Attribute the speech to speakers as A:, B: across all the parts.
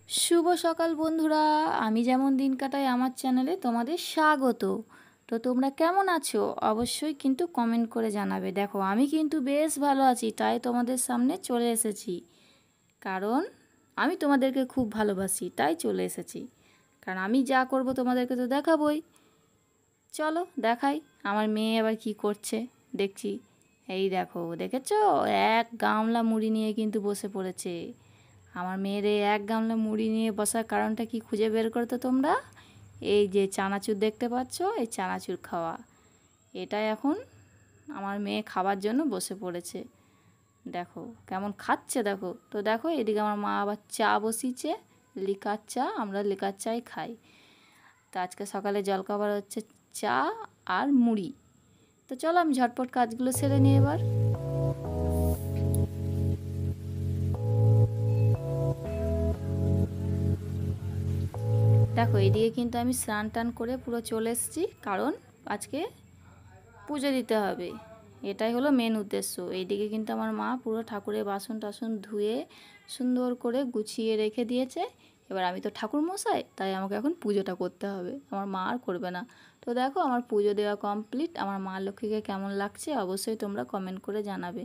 A: শুভ সকাল বন্ধুরা। আমি যেমন দিন কাটাই আমার চ্যানেলে তোমাদের স্বাগত। তো তোমরা কেমন আছো অবশ্যই কিন্তু কমেন্ট করে জানাবে। দেখো আমি কিন্তু বেশ ভালো আছি, তাই তোমাদের সামনে চলে এসেছি। কারণ আমি তোমাদেরকে খুব ভালোবাসি, তাই চলে এসেছি। কারণ আমি যা করব তোমাদেরকে তো দেখাবই। চলো দেখাই আমার মেয়ে আবার কি করছে। দেখছি, এই দেখো দেখেছো, এক গামলা মুড়ি নিয়ে কিন্তু বসে পড়েছে। আমার মেয়ের এই এক গামলা মুড়ি নিয়ে বসার কারণটা কি খুঁজে বের করতো তোমরা? এই যে চানাচুর দেখতে পাচ্ছ, এই চানাচুর খাওয়া, এটা এখন আমার মেয়ে খাবার জন্য বসে পড়েছে। দেখো কেমন খাচ্ছে, দেখো তো। দেখো এদিকে আমার মা আবার চা বসিয়েছে, লিকার চা। আমরা লিকার চাই খাই। তো আজকে সকালে জলখাবার হচ্ছে চা আর মুড়ি। তো চলো আমি ঝটপট কাজগুলো সেরে নিই এবার। দেখো এদিকে কিন্তু আমি স্নান টান করে পুরো চলে এসেছি, কারণ আজকে পুজো দিতে হবে। এটাই হলো মেন উদ্দেশ্য। এইদিকে কিন্তু আমার মা পুরো ঠাকুরের বাসন টাসন ধুয়ে সুন্দর করে গুছিয়ে রেখে দিয়েছে। এবার আমি তো ঠাকুর মশাই, তাই আমাকে এখন পুজোটা করতে হবে, আমার মা আর করবে না। তো দেখো আমার পুজো দেওয়া কমপ্লিট। আমার মা লক্ষ্মীকে কেমন লাগছে অবশ্যই তোমরা কমেন্ট করে জানাবে।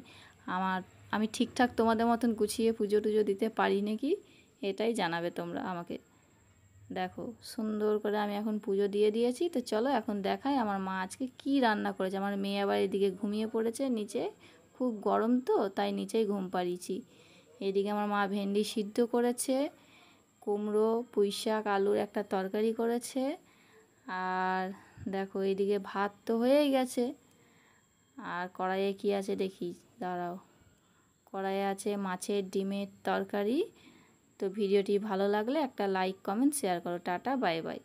A: আমি ঠিকঠাক তোমাদের মতন গুছিয়ে পুজো টুজো দিতে পারি নাকি, এটাই জানাবে তোমরা আমাকে। দেখো সুন্দর করে আমি এখন পুজো দিয়ে দিয়েছি। তো চলো এখন দেখাই আমার মা আজকে কি রান্না করেছে। আমার মেয়ে আবার এদিকে ঘুমিয়ে পড়েছে নিচে, খুব গরম তো তাই নিচেই ঘুম পাড়িয়েছি। এদিকে আমার মা ভেন্ডি সিদ্ধ করেছে, কুমড়ো পুঁই শাক আলুর একটা তরকারি করেছে। আর দেখো এইদিকে ভাত তো হয়েই গেছে। আর কড়াইয়ে কি আছে দেখি, দাঁড়াও। কড়াইয়ে আছে মাছের ডিমের তরকারি। তো ভিডিওটি ভালো লাগলে একটা লাইক কমেন্ট শেয়ার করো। Tata bye bye.